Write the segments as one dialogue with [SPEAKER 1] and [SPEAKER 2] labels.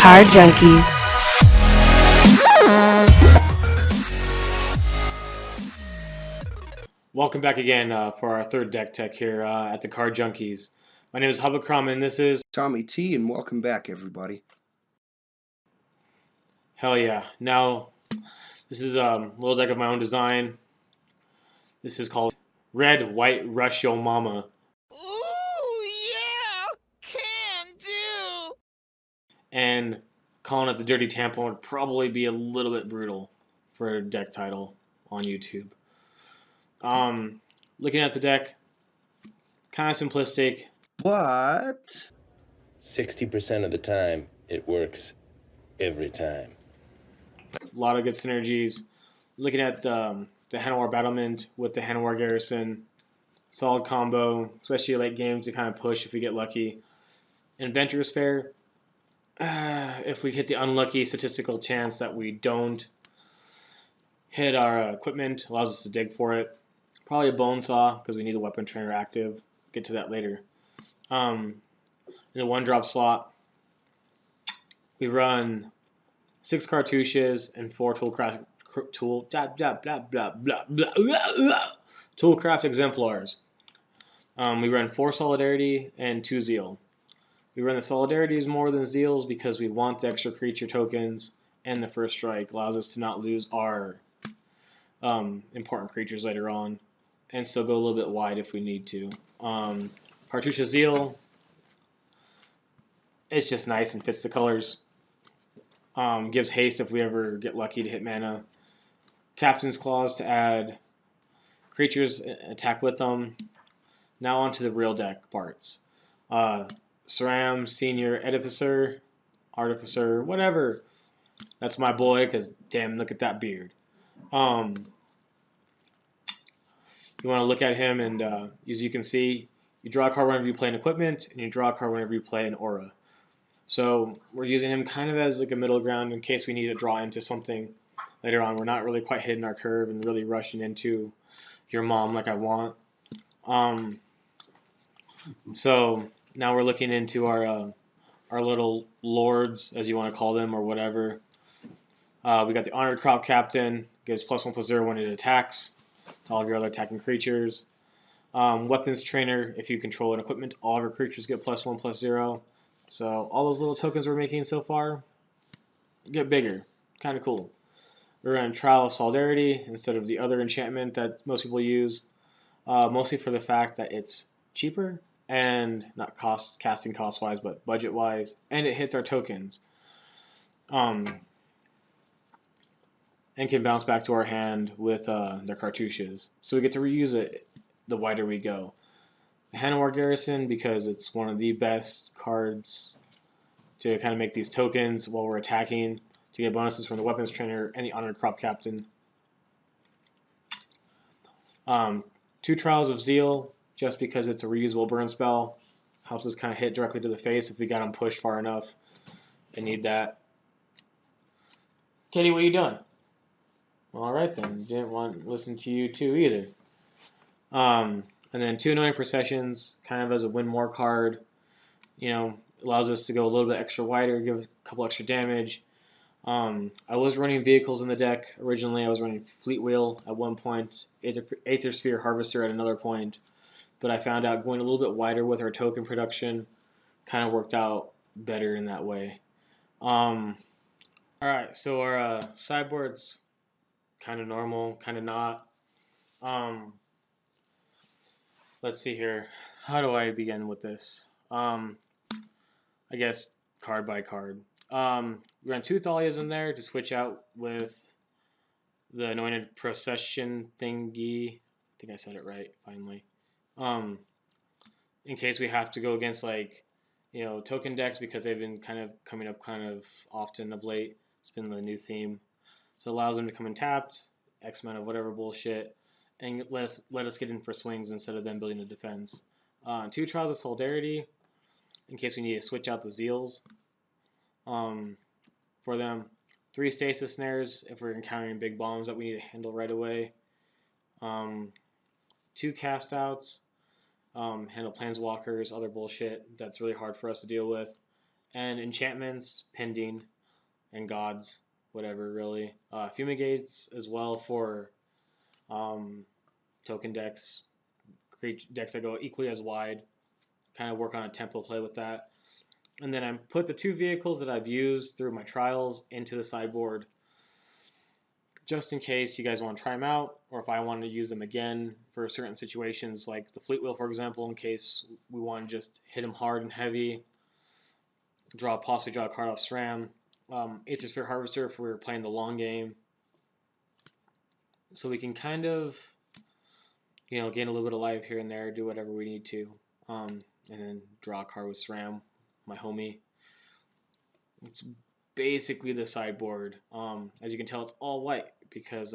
[SPEAKER 1] Card Junkies.
[SPEAKER 2] Welcome back again for our third deck tech here at the Card Junkies. My name is Hubakram and this is
[SPEAKER 3] Tommy T, and welcome back, everybody.
[SPEAKER 2] Hell yeah. Now, this is a little deck of my own design. This is called Red, White, Rush Yo Mama.
[SPEAKER 4] Ooh, yeah! Can do!
[SPEAKER 2] And calling it the Dirty Tampon would probably be a little bit brutal for a deck title on YouTube. Looking at the deck, kind of simplistic.
[SPEAKER 3] What?
[SPEAKER 5] 60% of the time, it works every time.
[SPEAKER 2] A lot of good synergies. Looking at the hanweir Battlement with the hanweir garrison, solid combo, especially late game to kind of push if we get lucky. Aethersphere, if we hit the unlucky statistical chance that we don't hit our equipment, allows us to dig for it. Probably a bone saw because we need a weapon trainer active. Get to that later. In the 1-drop slot, we run 6 cartouches and 4 toolcraft exemplars. We run 4 solidarity and 2 zeal. We run the solidarities more than zeals because we want the extra creature tokens, and the first strike allows us to not lose our important creatures later on, and still go a little bit wide if we need to. Cartouche zeal, it's just nice and fits the colors. Gives haste if we ever get lucky to hit mana. Captain's Claws to add creatures, attack with them. Now onto the real deck parts. Sram, Senior, Edificer, Artificer, whatever. That's my boy, because damn, look at that beard. You want to look at him, and as you can see, you draw a card whenever you play an equipment, and you draw a card whenever you play an aura. So we're using him kind of as like a middle ground in case we need to draw into something later on. We're not really quite hitting our curve and really rushing into your mom like I want. So now we're looking into our little lords, as you want to call them, or whatever. We got the honored crop captain, gives +1/+0 when it attacks to all of your other attacking creatures. Weapons trainer, if you control an equipment, all of your creatures get +1/+0. So all those little tokens we're making so far get bigger. Kind of cool. We're running Trial of Solidarity instead of the other enchantment that most people use, mostly for the fact that it's cheaper and not casting cost wise, but budget wise, and it hits our tokens. And can bounce back to our hand with their cartouches. So we get to reuse it the wider we go. The hanweir garrison, because it's one of the best cards to kind of make these tokens while we're attacking, to get bonuses from the weapons trainer and the honored crop captain. 2 trials of zeal, just because it's a reusable burn spell. Helps us kind of hit directly to the face if we got them pushed far enough. I need that. Katie, what are you doing? Alright then, didn't want to listen to you too either. And then 2 annoying processions, kind of as a win more card. You know, allows us to go a little bit extra wider, give a couple extra damage. I was running vehicles in the deck. Originally I was running fleetweel at one point, aethersphere harvester at another point. But I found out going a little bit wider with our token production kind of worked out better in that way. Alright, so our sideboard's kind of normal, kind of not. Let's see here. How do I begin with this? I guess card by card. We ran 2 thalias in there to switch out with the anointed procession thingy. I think I said it right, finally. In case we have to go against, like, you know, token decks, because they've been kind of coming up kind of often of late. It's been the new theme. So it allows them to come in tapped, X amount of whatever bullshit, and let us get in for swings instead of them building a defense. 2 trials of solidarity, in case we need to switch out the zeals for them. 3 stasis snares if we're encountering big bombs that we need to handle right away. 2 cast outs, handle planeswalkers, other bullshit that's really hard for us to deal with. and enchantments, pending, and gods, whatever really. Fumigates as well for token decks, create decks that go equally as wide. Kind of work on a tempo play with that. And then I put the 2 vehicles that I've used through my trials into the sideboard, just in case you guys want to try them out, or if I want to use them again for certain situations, like the fleetweel, for example, in case we want to just hit them hard and heavy, possibly draw a card off sram. Aethersphere harvester if we're playing the long game, so we can kind of, gain a little bit of life here and there, do whatever we need to, and then draw a card with sram, my homie. It's basically the sideboard. As you can tell, it's all white because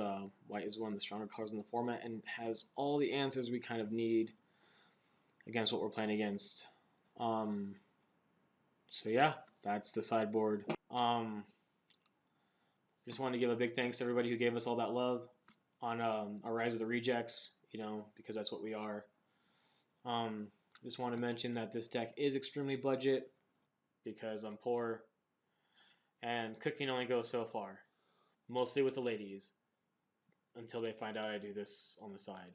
[SPEAKER 2] white is one of the stronger colors in the format and has all the answers we kind of need against what we're playing against. So yeah, that's the sideboard. Just wanted to give a big thanks to everybody who gave us all that love on our Rise of the Rejects, because that's what we are. Just want to mention that this deck is extremely budget because I'm poor and cooking only goes so far, mostly with the ladies until they find out I do this on the side.